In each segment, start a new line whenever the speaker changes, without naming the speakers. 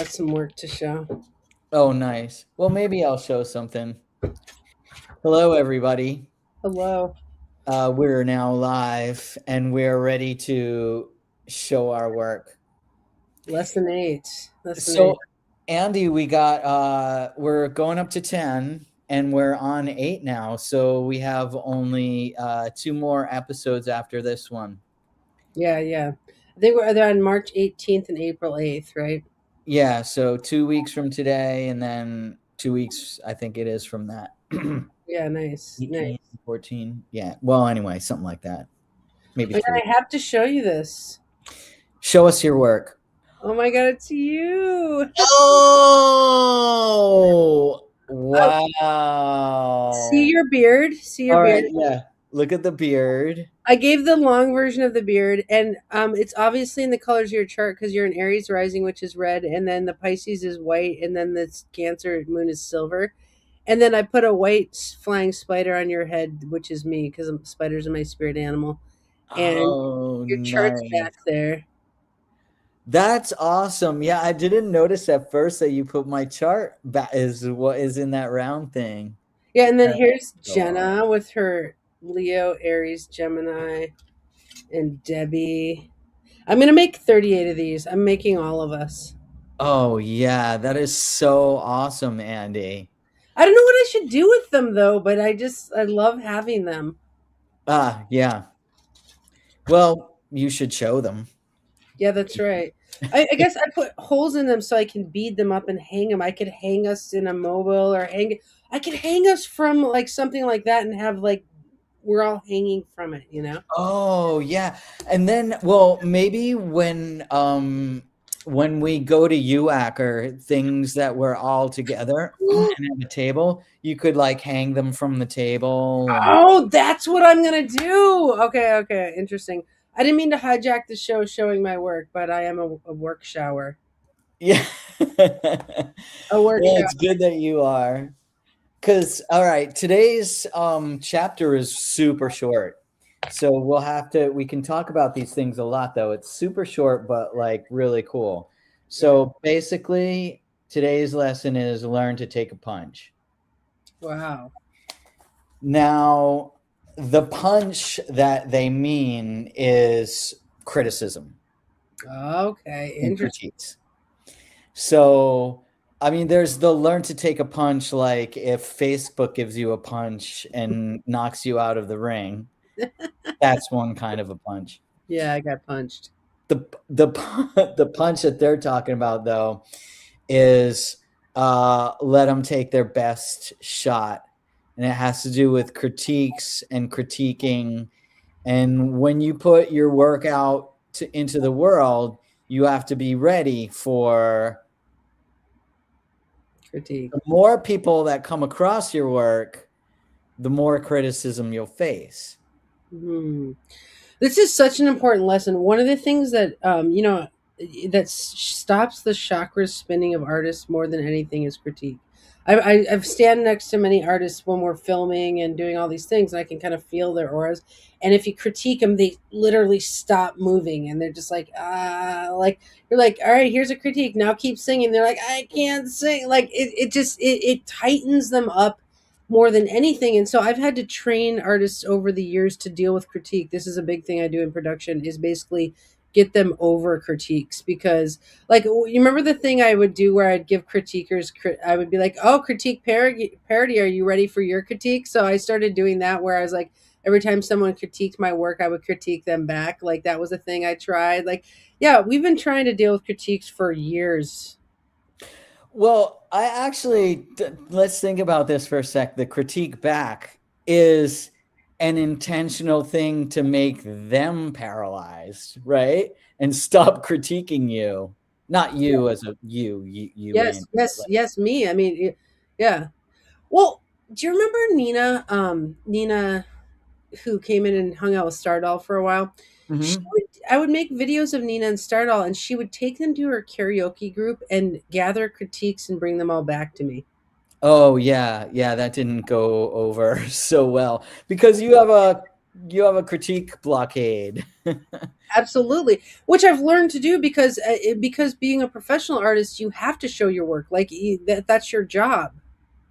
got some work to show.
Oh, nice. Well, maybe I'll show something. Hello, everybody.
Hello.
We're now live and we're ready to show our work.
Lesson 8. Lesson 8.
So, Andy, we're going up to 10 and we're on 8 now. So, we have only 2 more episodes after this one.
Yeah. They're on March 18th and April 8th, right?
Yeah. So, 2 weeks from today and then 2 weeks, I think it is from that.
Yeah, nice.
18,
Nice.
14. Yeah. Well, anyway, something like that. Maybe
Oh, yeah,
3.
I have to show you this.
Show us your work.
Oh my god, it's you.
Oh,
Oh, see
wow.
your beard? See your
All
beard?
right, yeah. Look at the beard.
I gave the long version of the beard, and it's obviously in the colors of your chart because you're an Aries rising, which is red, and then the Pisces is white, and then the Cancer moon is silver. And then I put a white flying spider on your head, which is me, because spiders are my spirit animal. And
Oh,
your chart's back
nice.
there.
That's awesome. Yeah, I didn't notice at first that you put my chart back is what is in that round thing.
Yeah, and then
That's
here's
cool.
Jenna with her Leo, Aries, Gemini, and Debbie. I'm gonna make 38 of these. I'm making all of us.
Oh, yeah, that is so awesome, Andy.
I don't know what I should do with them though, but I love having them.
Yeah. Well, you should show them.
Yeah, that's right. I guess I put holes in them so I can bead them up and hang them. I could hang us in a mobile or hang. I could hang us from like something like that and have like we're all hanging from it, you know?
Oh, yeah. And then, well, maybe when we go to UAC or things that we're all together and have a table, you could like hang them from the table and
Oh, that's what I'm gonna do. Okay, interesting. I didn't mean to hijack the show showing my work, but I am a work shower.
yeah.
A work
Well,
shower.
it's good that you are. Cause all right, today's chapter is super short. So we can talk about these things a lot though. It's super short, but like really cool.
Yeah.
So basically, today's lesson is learn to take a punch.
Wow.
Now, the punch that they mean is criticism
Okay,
and
interesting.
critiques. So, I mean, there's the learn to take a punch, like if Facebook gives you a punch and knocks you out of the ring, that's one kind of a punch.
Yeah, I got punched.
The punch that they're talking about though is let them take their best shot, and it has to do with critiques and critiquing. And when you put your work out into the world, you have to be ready for
Critique.
the more people that come across your work, the more criticism you'll face.
Hmm. This is such an important lesson. One of the things that that stops the chakras spinning of artists more than anything is critique. I've stand next to many artists when we're filming and doing all these things, and I can kind of feel their auras. And if you critique them, they literally stop moving, and they're just like like you're like, all right, here's a critique. Now keep singing. They're like, I can't sing. Like it tightens them up more than anything. And so I've had to train artists over the years to deal with critique. This is a big thing I do in production is basically get them over critiques because like you remember the thing I would do where I'd give critiquers I would be like, "Oh, critique parody, are you ready for your critique?" So I started doing that where I was like every time someone critiqued my work, I would critique them back. Like that was a thing I tried. Like yeah, we've been trying to deal with critiques for years.
Well, I actually let's think about this for a sec. The critique back is an intentional thing to make them paralyzed, right? And stop critiquing you. Not you as a you
Yes,
Andy, but
yes,
like
yes, me. I mean, yeah. Well, do you remember Nina? Nina, who came in and hung out with Stardoll for a while.
Mhm.
I would make videos of Nina and Stardoll, and she would take them to her karaoke group and gather critiques and bring them all back to me.
Oh yeah, yeah, that didn't go over so well because you have a you have a critique blockade.
Absolutely, which I've learned to do because being a professional artist, you have to show your work. Like that's your job.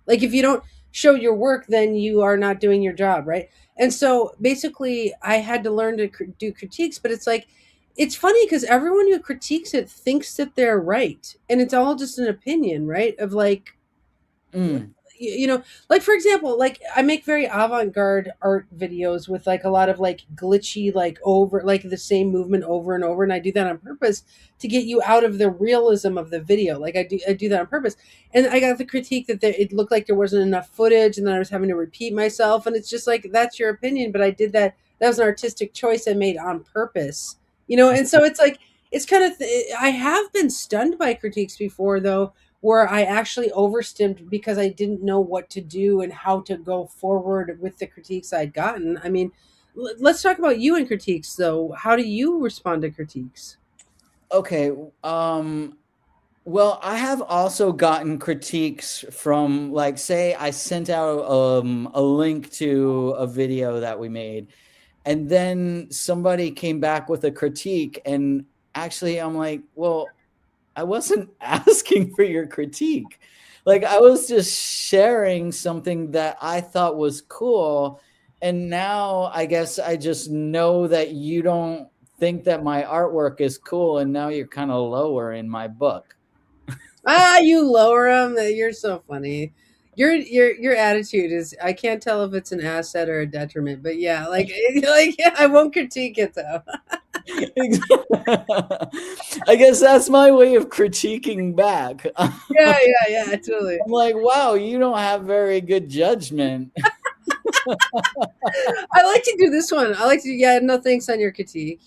Like if you don't show your work, then you are not doing your job, right? And so basically, I had to learn to do critiques, but it's like it's funny because everyone who critiques it thinks that they're right, and it's all just an opinion, right? Of like
Mm,
you know, like for example, like I make very avant-garde art videos with like a lot of like glitchy, like over like the same movement over and over, and I do that on purpose to get you out of the realism of the video. Like I do that on purpose, and I got the critique that it looked like there wasn't enough footage, and then I was having to repeat myself, and it's just like that's your opinion, but I did that. That was an artistic choice I made on purpose, and so it's like it's kind of I have been stunned by critiques before though where I actually overstimmed because I didn't know what to do and how to go forward with the critiques I'd gotten. I mean, let's talk about you and critiques though. How do you respond to critiques?
okay. Well, I have also gotten critiques from, like, say, I sent out a link to a video that we made, and then somebody came back with a critique, and actually, I'm like, well, I wasn't asking for your critique. Like, I was just sharing something that I thought was cool. And now I guess I just know that you don't think that my artwork is cool. And now you're kind of lower in my book.
Ah, you lower them. You're so funny. Your attitude is I can't tell if it's an asset or a detriment, but yeah, like like yeah, I won't critique it though.
I guess that's my way of critiquing back. I'm
Yeah, yeah, yeah, totally.
like, wow, you don't have very good judgment.
I like to do this one. I like to yeah, no thanks on your critique.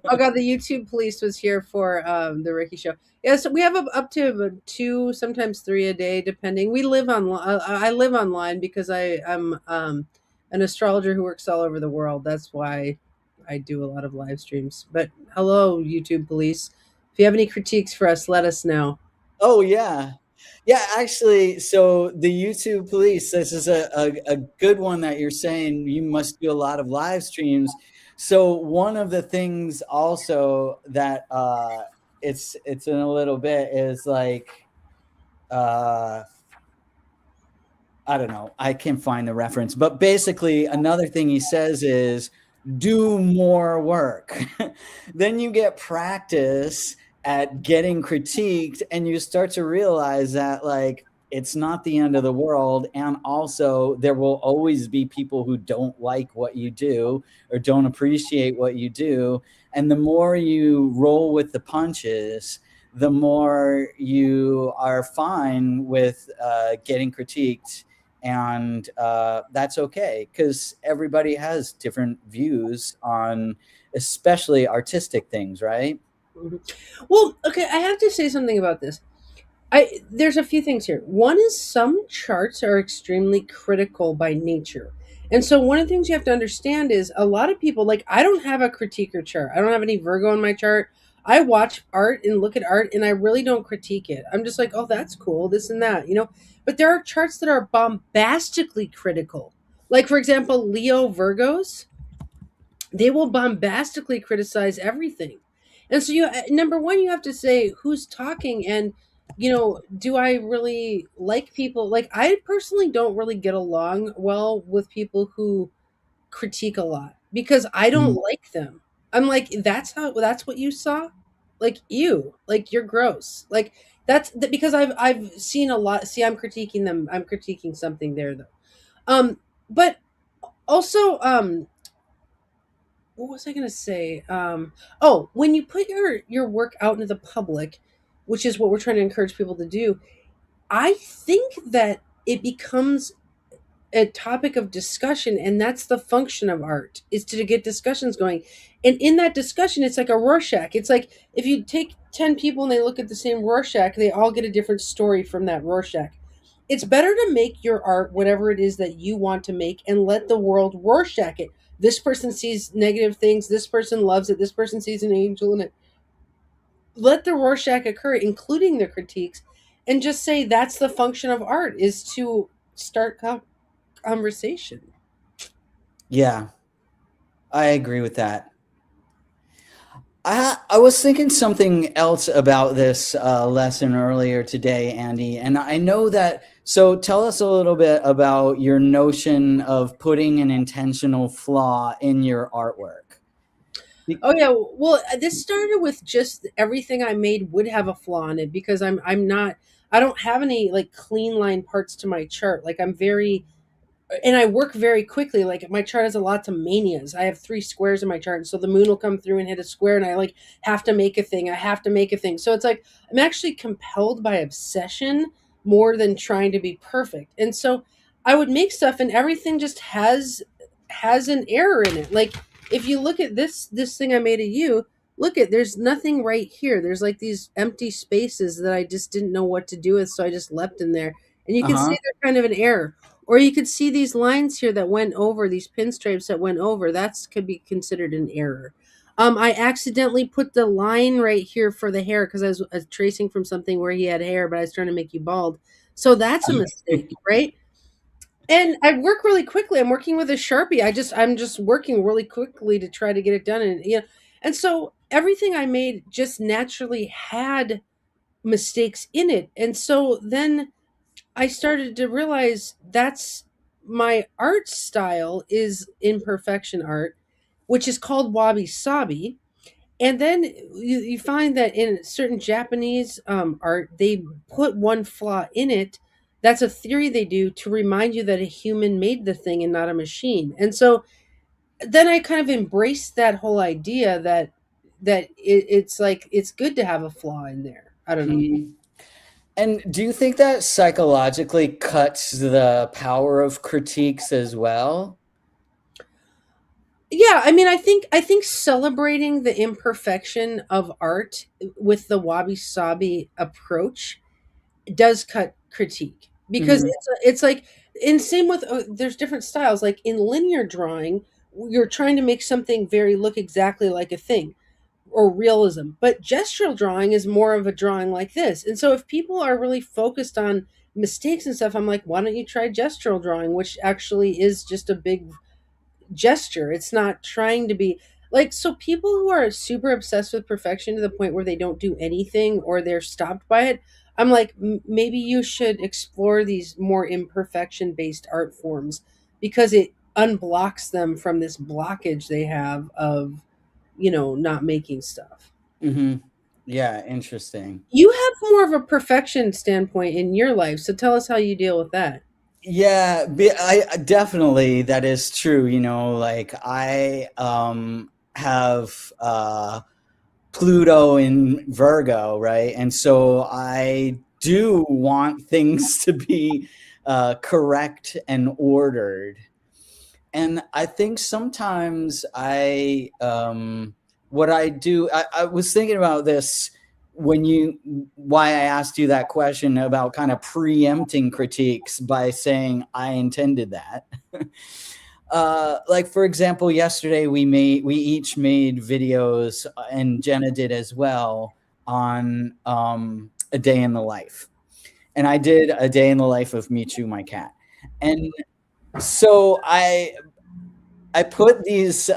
Oh god, the YouTube police was here for the Ricky show. Yeah, so we have up to two, sometimes three a day, depending. We live on. I live online because I'm an astrologer who works all over the world. That's why I do a lot of live streams. But hello, YouTube police. If you have any critiques for us, let us know.
Oh yeah. Yeah, actually, so the YouTube police, this is a good one that you're saying you must do a lot of live streams. So one of the things also that it's in a little bit is like uh I don't know, I can't find the reference, but basically another thing he says is do more work. Then you get practice at getting critiqued and you start to realize that like it's not the end of the world, and also there will always be people who don't like what you do or don't appreciate what you do, and the more you roll with the punches, the more you are fine with getting critiqued, and that's okay because everybody has different views on especially artistic things, right?
Mhm. Well, okay, I have to say something about this. I There's a few things here. One is some charts are extremely critical by nature. And so one of the things you have to understand is a lot of people like I don't have a critiquer chart. I don't have any Virgo in my chart. I watch art and look at art and I really don't critique it. I'm just like, "Oh, that's cool, this and that." But there are charts that are bombastically critical. Like for example, Leo Virgos, they will bombastically criticize everything. And so number one, you have to say who's talking and do I really like people? Like I personally don't really get along well with people who critique a lot because I don't
Mhm.
like them. I'm like, that's what you saw? Like you, like you're gross. Like because I've seen a lot. See, I'm critiquing them. I'm critiquing something there though. But also what was I going to say? Oh, when you put your work out into the public, which is what we're trying to encourage people to do, I think that it becomes a topic of discussion, and that's the function of art is to get discussions going. And in that discussion, it's like a Rorschach. It's like if you take 10 people and they look at the same Rorschach, they all get a different story from that Rorschach. It's better to make your art whatever it is that you want to make and let the world Rorschach it. This person sees negative things, this person loves it, this person sees an angel in it. Let the Rorschach occur, including the critiques, and just say that's the function of art is to start conversation.
Yeah, I agree with that. I was thinking something else about this lesson earlier today, Andy, and I know that. So tell us a little bit about your notion of putting an intentional flaw in your artwork. Be-
Oh yeah, well, this started with just everything I made would have a flaw in it because I'm not I don't have any like clean line parts to my chart. Like I'm very and I work very quickly. Like my chart has a lot of manias. I have 3 squares in my chart, and so the moon will come through and hit a square, and I like have to make a thing. I have to make a thing. So it's like I'm actually compelled by obsession more than trying to be perfect. And so I would make stuff, and everything just has an error in it. Like if you look at this thing I made of you, look at there's nothing right here. There's like these empty spaces that I just didn't know what to do with, so I just left in there. And you can see
uh-huh.
they're kind of an error. Or you could see these lines here that went over, these pinstripes that went over. That's could be considered an error. I accidentally put the line right here for the hair because I was tracing from something where he had hair, but I was trying to make you bald. So that's a mistake, right? And I work really quickly. I'm working with a Sharpie. I'm just working really quickly to try to get it done. And and so everything I made just naturally had mistakes in it. And so then I started to realize that's my art style is imperfection art, which is called wabi sabi. And then you find that in certain Japanese art, they put one flaw in it. That's a theory they do to remind you that a human made the thing and not a machine. And so then I kind of embraced that whole idea that it's like it's good to have a flaw in there. I don't know.
Mhm. And do you think that psychologically cuts the power of critiques as well?
Yeah, I mean, I think celebrating the imperfection of art with the wabi sabi approach does cut critique because
Mhm.
it's like in same with there's different styles. Like in linear drawing, you're trying to make something very look exactly like a thing or realism, but gestural drawing is more of a drawing like this. And so if people are really focused on mistakes and stuff, I'm like, why don't you try gestural drawing, which actually is just a big gesture. It's not trying to be like so people who are super obsessed with perfection to the point where they don't do anything or they're stopped by it. I'm like maybe you should explore these more imperfection based art forms because it unblocks them from this blockage they have of not making stuff.
Mhm. Yeah, interesting.
You have more of a perfection standpoint in your life, so tell us how you deal with that.
Yeah, I definitely that is true. Like I have Pluto in Virgo, right? And so I do want things to be correct and ordered. And I think sometimes what I do, I was thinking about this why I asked you that question about kind of preempting critiques by saying I intended that. Like for example, yesterday we each made videos, and Jenna did as well, on a day in the life, and I did a day in the life of Michu, my cat, and so I put these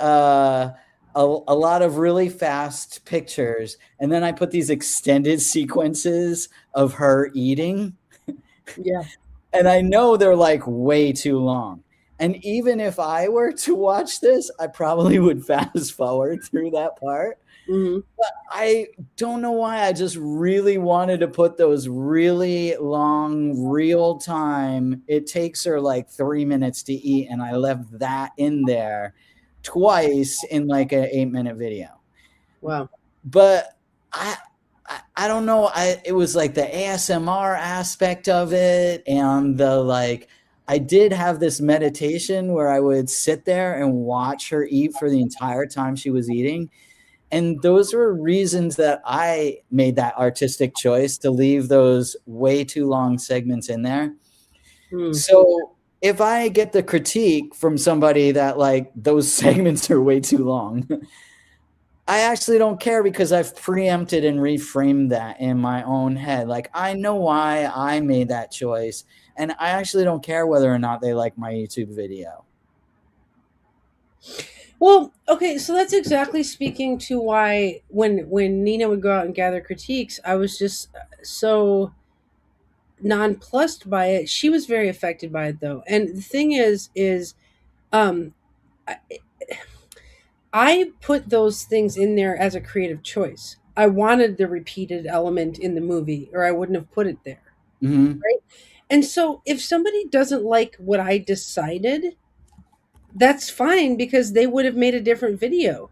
a lot of really fast pictures, and then I put these extended sequences of her eating,
Yeah.
and I know they're like way too long. And even if I were to watch this, I probably would fast forward through that part.
Hmm.
I don't know why. I just really wanted to put those really long, real time. It takes her like 3 minutes to eat, and I left that in there twice in like an 8 minute video.
Wow.
But I, I don't know. It was like the ASMR aspect of it, and the like. I did have this meditation where I would sit there and watch her eat for the entire time she was eating, and those were reasons that I made that artistic choice to leave those way too long segments in there.
Mm.
So if I get the critique from somebody that like those segments are way too long, I actually don't care because I've preempted and reframed that in my own head. Like I know why I made that choice, and I actually don't care whether or not they like my YouTube video.
Well, okay, so that's exactly speaking to why when Nina would go out and gather critiques, I was just so nonplussed by it. She was very affected by it though. And the thing is um I, I put those things in there as a creative choice. I wanted the repeated element in the movie or I wouldn't have put it there.
Hmm.
Right? And so if somebody doesn't like what I decided, that's fine because they would have made a different video.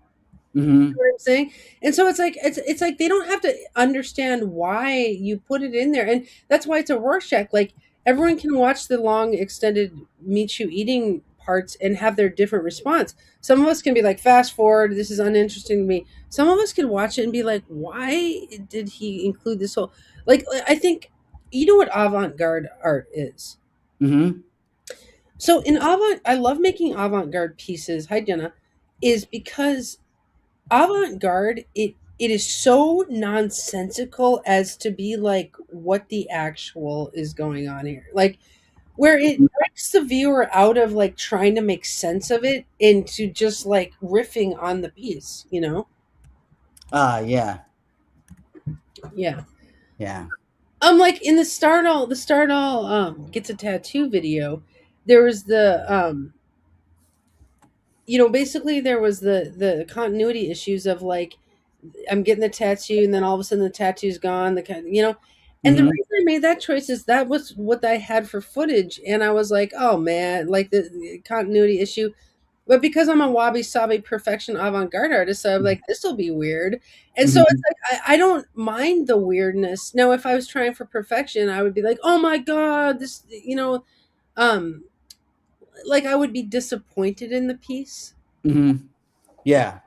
Hmm.
What I'm saying? And so it's like they don't have to understand why you put it in there. And that's why it's a Rorschach. Like everyone can watch the long extended meet you eating parts and have their different response. Some of us can be like, fast forward, this is uninteresting to me. Some of us can watch it and be like, why did he include this whole like I think you know what avant-garde art is.
Hmm.
So in avant I love making avant-garde pieces. Hi Jenna, is because avant-garde it is so nonsensical as to be like what the actual is going on here, like where it breaks the viewer out of like trying to make sense of it into just like riffing on the piece, you know.
Yeah.
Yeah,
Yeah.
like in the Stardall gets a tattoo video, there was the basically there was the continuity issues of like I'm getting the tattoo, and then all of a sudden the tattoo's gone. The kind, you know, and the
Hmm.
reason I made that choice is that was what I had for footage, and I was like, oh man, like the continuity issue. But because I'm a wabi sabi perfection avant garde artist, so I'm like, this will be weird, and so it's
Hmm.
like I don't mind the weirdness. Now, if I was trying for perfection, I would be like, oh my god, this, um, like I would be disappointed in the piece.
Hmm. Yeah.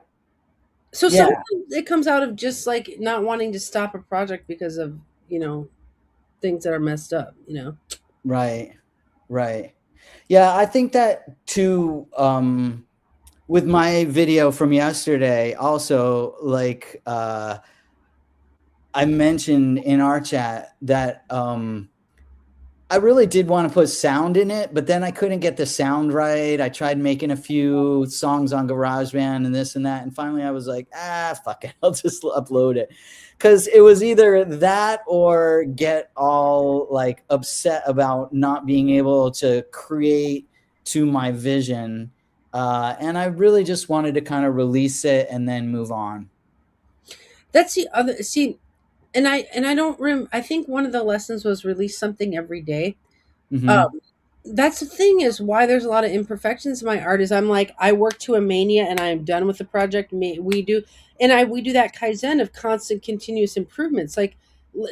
So
Yeah.
sometimes it comes out of just like not wanting to stop a project because of, you know, things that are messed up, you know.
Right. Right. Yeah, I think that too. With my video from yesterday, also, like, I mentioned in our chat that I really did want to put sound in it, but then I couldn't get the sound right. I tried making a few songs on GarageBand and this and that, and finally I was like, fuck it, I'll just upload it, because it was either that or get all like upset about not being able to create to my vision, and I really just wanted to kind of release it and then move on.
That's the other see, and I don't I think one of the lessons was release something every day.
Hmm.
Um that's the thing is why there's a lot of imperfections in my art is I'm like I work to a mania and I'm done with the project. We do we do that kaizen of constant continuous improvements. Like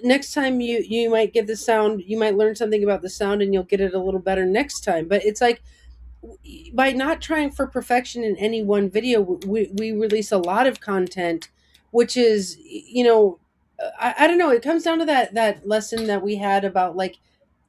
next time you might get the sound, you might learn something about the sound and you'll get it a little better next time. But it's like by not trying for perfection in any one video, we release a lot of content, which is, I don't know. It comes down to that lesson that we had about like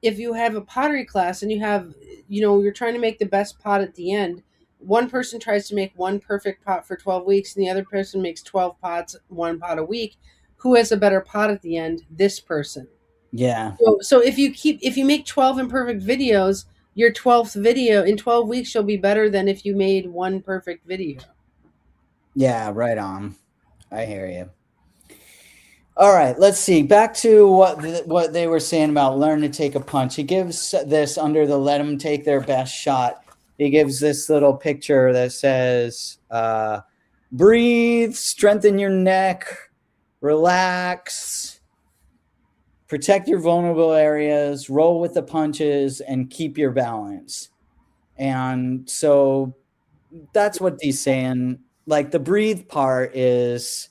if you have a pottery class and you have, you're trying to make the best pot at the end. One person tries to make one perfect pot for 12 weeks, and the other person makes 12 pots, one pot a week. Who has a better pot at the end? This person.
Yeah.
So if you make 12 imperfect videos, your 12th video in 12 weeks you'll be better than if you made one perfect video.
Yeah, right on. I hear you. All right, let's see. Back to what they were saying about learn to take a punch. He gives this under the let them take their best shot. He gives this little picture that says, breathe, strengthen your neck, relax, protect your vulnerable areas, roll with the punches, and keep your balance. And so that's what he's saying. Like the breathe part is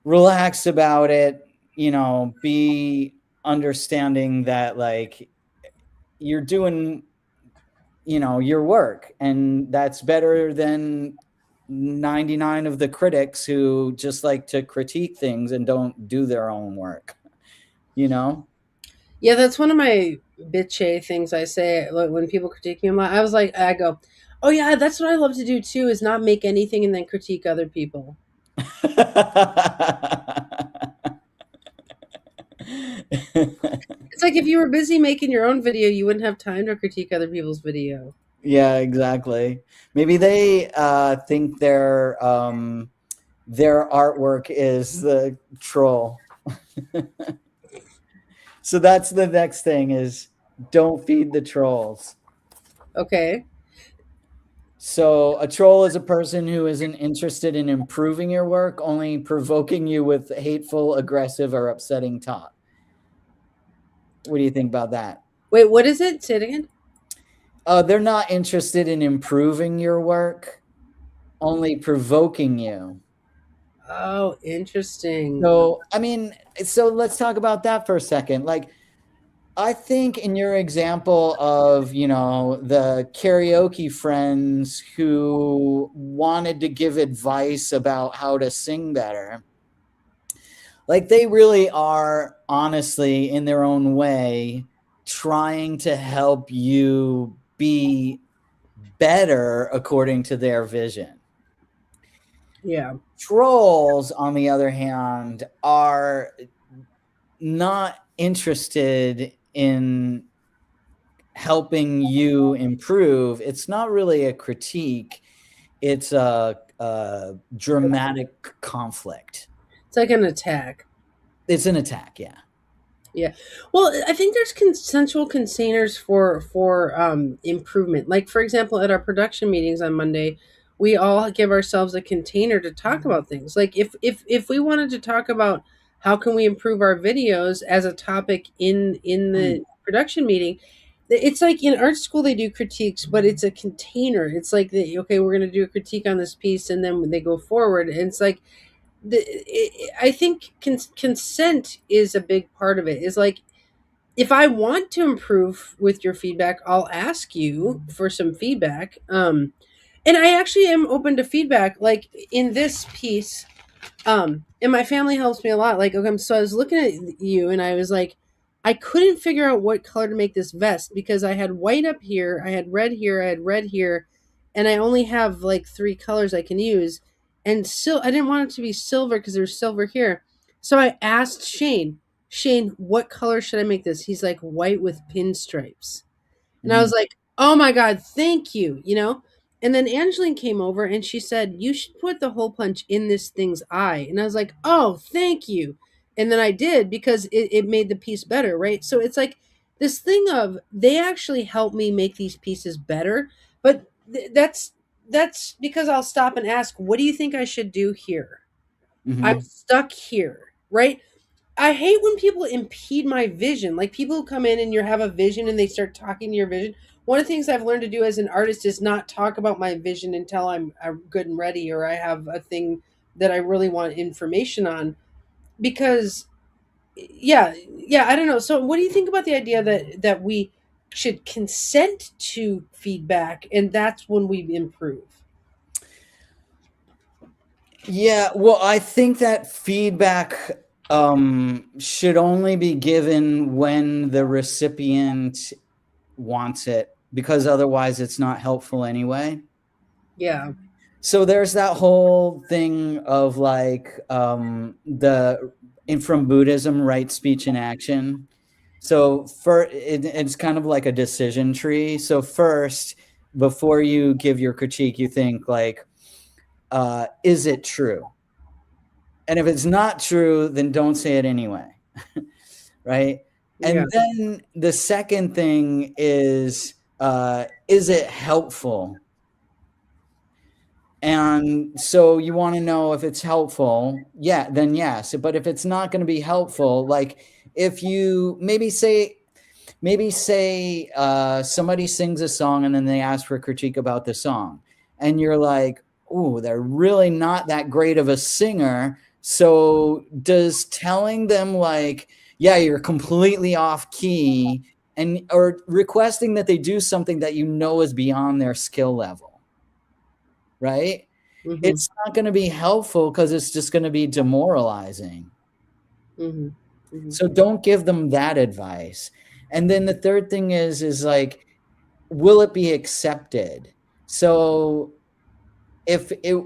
relax about it, be understanding that like you're doing, your work, and that's better than 99 of the critics who just like to critique things and don't do their own work, you know.
Yeah, that's one of my bitchy things I say like, when people critique me. I go, oh yeah, that's what I love to do too, is not make anything and then critique other people. It's like if you were busy making your own video, you wouldn't have time to critique other people's video.
Yeah, exactly. Maybe they think their artwork is the troll. So that's the next thing is don't feed the trolls.
Okay.
So a troll is a person who isn't interested in improving your work, only provoking you with hateful, aggressive, or upsetting talk. What do you think about that?
Wait, what is it? Say it again.
They're not interested in improving your work, only provoking you.
Oh, interesting.
So, I mean, so let's talk about that for a second. Like, I think in your example of, the karaoke friends who wanted to give advice about how to sing better, like they really are honestly in their own way trying to help you be better according to their vision.
Yeah.
Trolls, on the other hand, are not interested in helping you improve. It's not really a critique, it's a dramatic conflict.
It's like an attack.
It's an attack, yeah.
Yeah. Well, I think there's consensual containers for improvement. Like for example, at our production meetings on Monday, we all give ourselves a container to talk about things. Like if we wanted to talk about how can we improve our videos as a topic in
Mm.
the production meeting, it's like in art school they do critiques, but it's a container. It's like okay, we're going to do a critique on this piece, and then they go forward, and it's like I think consent is a big part of it. Is like if I want to improve with your feedback, I'll ask you for some feedback. And I actually am open to feedback. Like in this piece, and my family helps me a lot. Like, okay, so I was looking at you, and I was like, I couldn't figure out what color to make this vest because I had white up here, I had red here, I had red here, and I only have like three colors I can use. And still, I didn't want it to be silver because there's silver here. So I asked Shane, Shane, what color should I make this? He's like, white with pinstripes. And I
Mhm.
was like, oh my God, thank you, you know? And then Angeline came over and she said, you should put the hole punch in this thing's eye. And I was like, oh, thank you. And then I did because it made the piece better, right? So it's like this thing of they actually help me make these pieces better. But that's because I'll stop and ask, what do you think I should do here? I'm
Mhm.
stuck here, right? I hate when people impede my vision. Like people who come in and you have a vision and they start talking to your vision. One of the things I've learned to do as an artist is not talk about my vision until I'm good and ready or I have a thing that I really want information on. Because yeah, I don't know. So what do you think about the idea that we should consent to feedback and that's when we improve?
Yeah, well, I think that feedback should only be given when the recipient wants it, because otherwise it's not helpful anyway.
Yeah.
So there's that whole thing of like from Buddhism, right speech and action. So it's kind of like a decision tree. So first, before you give your critique, you think like, is it true? And if it's not true, then don't say it anyway. Right.
Yeah.
And then the second thing is it helpful? And so you want to know if it's helpful. Yeah, then yes. But if it's not going to be helpful, like if you maybe say somebody sings a song and then they ask for a critique about the song, and you're like, oh, they're really not that great of a singer. So does telling them like, yeah, you're completely off key, and or requesting that they do something that you know is beyond their skill level, right?
Mhm.
It's not going to be helpful because it's just going to be demoralizing.
Mhm. Mhm.
So don't give them that advice. And then the third thing is like, will it be accepted? So if it,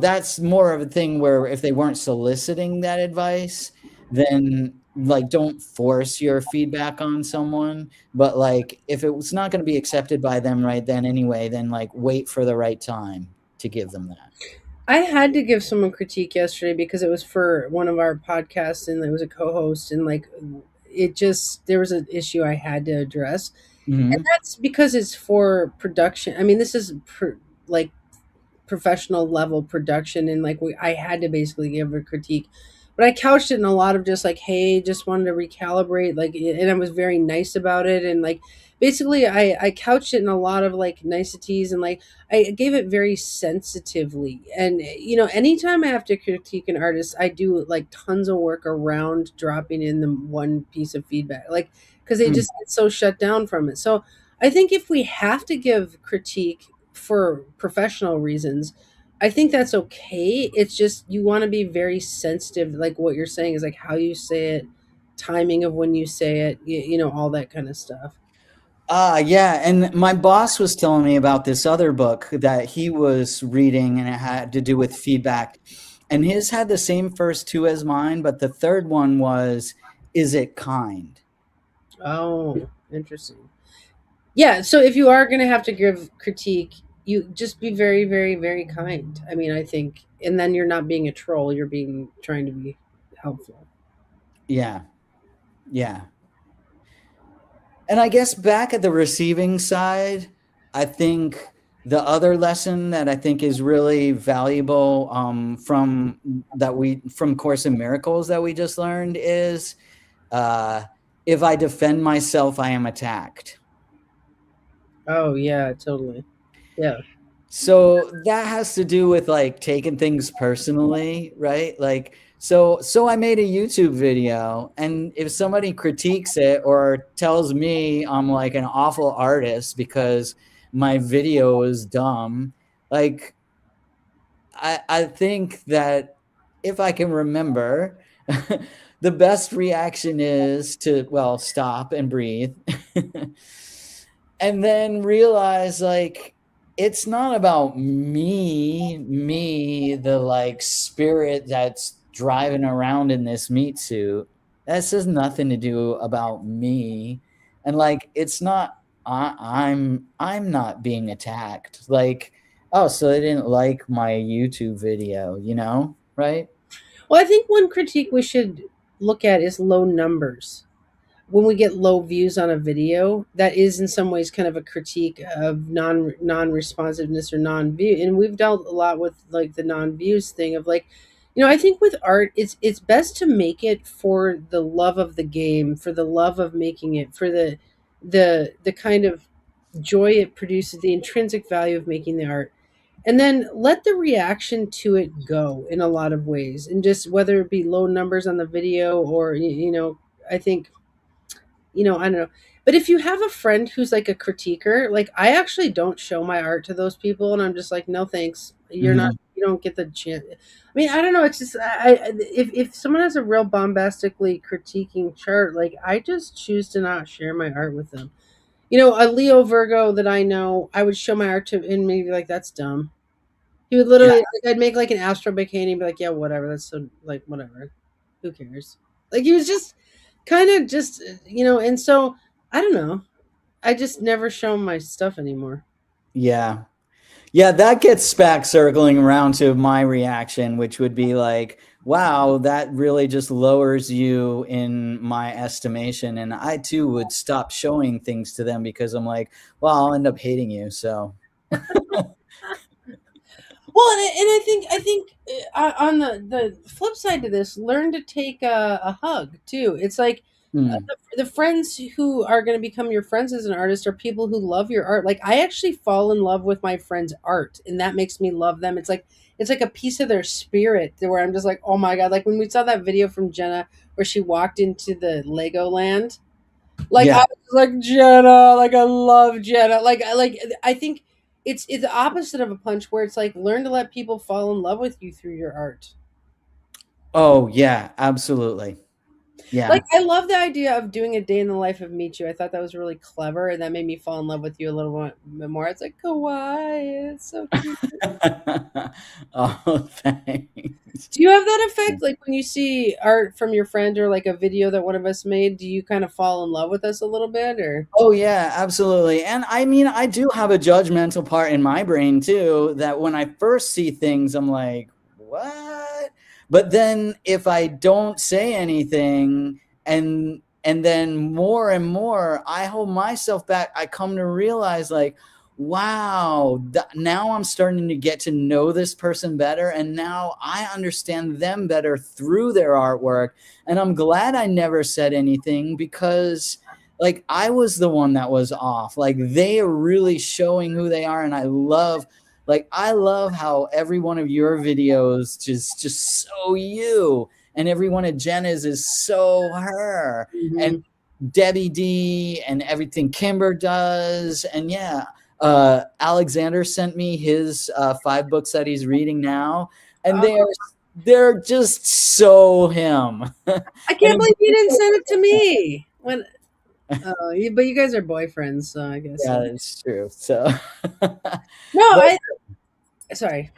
that's more of a thing where if they weren't soliciting that advice, then like don't force your feedback on someone, but like if it was not going to be accepted by them right then anyway, then like wait for the right time to give them that.
I had to give someone critique yesterday because it was for one of our podcasts and it was a co-host, and like it just there was an issue I had to address. And
Hmm.
that's because it's for production. I mean, this is like professional level production, and like I had to basically give a critique, but I couched it in a lot of just like, hey, just wanted to recalibrate, like, and I was very nice about it, and like basically I couched it in a lot of like niceties, and like I gave it very sensitively. And anytime I have to critique an artist, I do like tons of work around dropping in the one piece of feedback, like, because they just get so shut down from it. So I think if we have to give critique for professional reasons, I think that's okay. It's just you want to be very sensitive, like what you're saying is like how you say it, timing of when you say it, all that kind of stuff.
Yeah, and my boss was telling me about this other book that he was reading, and it had to do with feedback. And his had the same first two as mine, but the third one was, "Is it kind?"
Oh, interesting. Yeah, so if you are going to have to give critique, you just be very, very, very kind. I mean, I think, and then you're not being a troll, you're being trying to be helpful.
Yeah, yeah. And I guess back at the receiving side, I think the other lesson that I think is really valuable from Course in Miracles that we just learned is, uh, if I defend myself, I am attacked.
Oh, yeah, totally. Yeah.
So that has to do with like taking things personally, right? Like so I made a YouTube video, and if somebody critiques it or tells me I'm like an awful artist because my video is dumb, like I think that if I can remember, the best reaction is to, well, stop and breathe. And then realize like it's not about me, the like spirit that's driving around in this meat suit. This has nothing to do about me. And like it's not, I'm not being attacked. Like, oh, so they didn't like my YouTube video, right?
Well, I think one critique we should look at is low numbers. When we get low views on a video, that is in some ways kind of a critique of non responsiveness or non view. And we've dealt a lot with like the non views thing of like, I think with art, it's best to make it for the love of the game, for the love of making it, for the kind of joy it produces, the intrinsic value of making the art, and then let the reaction to it go in a lot of ways, and just whether it be low numbers on the video or I think, I don't know. But if you have a friend who's like a critiquer, like I actually don't show my art to those people, and I'm just like, no thanks, you're not,
Hmm.
you don't get the chance. I mean, I don't know. It's just if someone has a real bombastically critiquing chart, like I just choose to not share my art with them. A Leo Virgo that I know, I would show my art to, and maybe like that's dumb. He would
Yeah.
literally, like, I'd make like an astro bikini and be like, yeah, whatever. That's so, like, whatever. Who cares? Like, he was just kind of just, and so I don't know. I just never show my stuff anymore.
Yeah. Yeah, that gets back circling around to my reaction, which would be like, wow, that really just lowers you in my estimation. And I too would stop showing things to them because I'm like, well, I'll end up hating you. So,
Well, and I think on the flip side to this, learn to take a hug too. It's like
hmm,
the friends who are going to become your friends as an artist are people who love your art. Like I actually fall in love with my friends' art, and that makes me love them. It's like a piece of their spirit where I'm just like, oh my god! Like when we saw that video from Jenna where she walked into the Legoland, like I
yeah.
was like Jenna, like I love Jenna. I think it's the opposite of a punch where it's like learn to let people fall in love with you through your art.
Oh, yeah, absolutely. Yeah.
Like, I love the idea of doing a day in the life of Michu. I thought that was really clever, and that made me fall in love with you a little bit more. It's like kawaii. It's so cute.
Oh, thanks.
Do you have that effect? Like when you see art from your friend or like a video that one of us made, do you kind of fall in love with us a little bit or?
Oh yeah, absolutely. And I mean, I do have a judgmental part in my brain too, that when I first see things, I'm like, what? But then if I don't say anything and then more and more, I hold myself back. I come to realize like, wow, now I'm starting to get to know this person better. And now I understand them better through their artwork. And I'm glad I never said anything because like I was the one that was off. Like they are really showing who they are. And I love how every one of your videos just so you, and every one of Jenna's is so her. And
Mhm.
Debbie D and everything Kimber does. And yeah, Alexander sent me his 5 books that he's reading now, and
Oh,
they're just so him. And
I can't
it's
believe you didn't send it to me. When but you guys are boyfriends, so I guess
yeah,
so.
it's true. So,
No,
but
I sorry.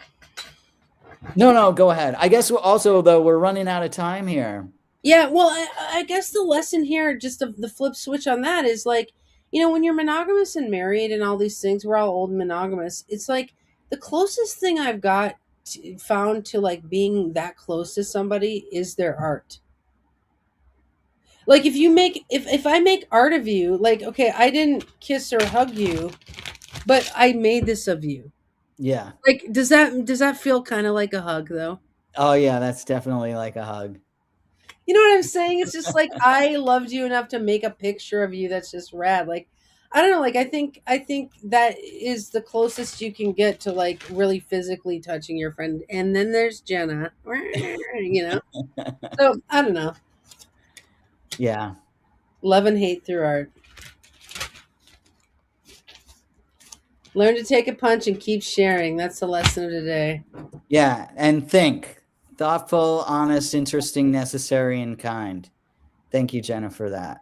no, go ahead. I guess also though we're running out of time here.
Yeah, well, I guess the lesson here, just the flip switch on that, is like, when you're monogamous and married and all these things, we're all old and monogamous. It's like the closest thing I've found to like being that close to somebody is their art. Like if I make art of you, like okay, I didn't kiss or hug you, but I made this of you.
Yeah.
Like does that feel kind of like a hug though?
Oh yeah, that's definitely like a hug.
You know what I'm saying? It's just like I loved you enough to make a picture of you that's just rad. Like I don't know, like I think that is the closest you can get to like really physically touching your friend. And then there's Jenna. You know? So I don't know.
Yeah.
Love and hate through art. Learn to take a punch and keep sharing. That's the lesson of today.
Yeah, and think. Thoughtful, honest, interesting, necessary, and kind. Thank you, Jenna, for that.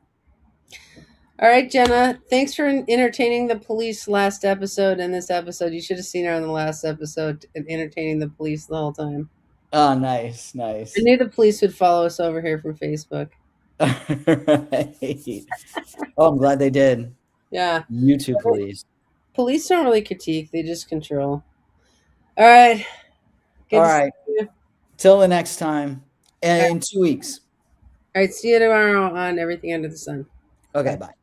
All right, Jenna. Thanks for entertaining the police last episode and this episode. You should have seen her on the last episode entertaining the police the whole time.
Oh, nice,
I
nice.
knew the police would follow us over here from Facebook.
Right. Oh, I'm glad they did.
Yeah.
You too, please.
Police don't really critique, they just control. All right.
All
Good to see
right.
you.
Till the next time.
All
In 2 weeks.
right. See you tomorrow on Everything Under the Sun.
Okay,
Bye.
bye.